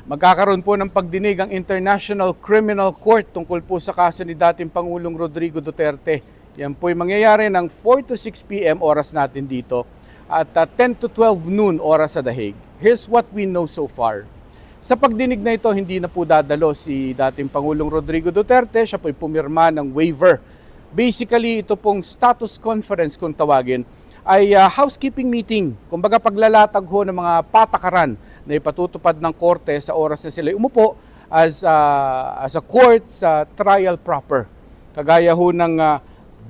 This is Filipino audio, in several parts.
Magkakaroon po ng pagdinig ang International Criminal Court tungkol po sa kaso ni dating Pangulong Rodrigo Duterte. Yan po ay mangyayari ng 4 to 6 p.m. oras natin dito at 10 to 12 noon oras sa The Hague. Here's what we know so far. Sa pagdinig na ito, hindi na po dadalo si dating Pangulong Rodrigo Duterte. Siya po ay pumirma ng waiver. Basically, ito pong status conference kung tawagin ay housekeeping meeting. Kumbaga paglalatag ho ng mga patakaran na ipatutupad ng korte sa oras na sila umupo as a court sa trial proper. Kagaya ho ng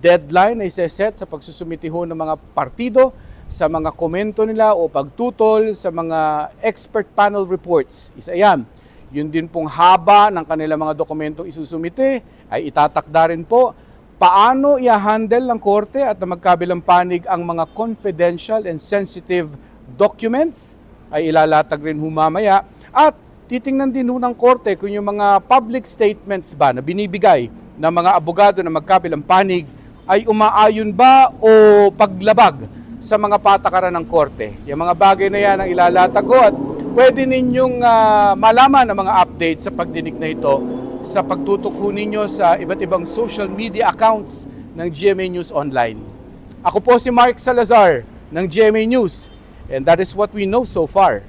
deadline na iseset sa pagsusumiti ho ng mga partido sa mga komento nila o pagtutol sa mga expert panel reports. Isa yan. Yun din pong haba ng kanilang mga dokumentong isusumite ay itatakda rin po paano i-handle ng korte at na magkabilang panig ang mga confidential and sensitive documents ay ilalatag rin humamaya at titingnan din ng korte kung yung mga public statements ba na binibigay ng mga abogado na magkabilang panig ay umaayon ba o paglabag sa mga patakaran ng korte. Yung mga bagay na yan ang ilalatag ko at pwede ninyong malaman ang mga updates sa pagdinig na ito sa pagtutok ho ninyo sa iba't ibang social media accounts ng GMA News Online. Ako po si Mark Salazar ng GMA News. And that is what we know so far.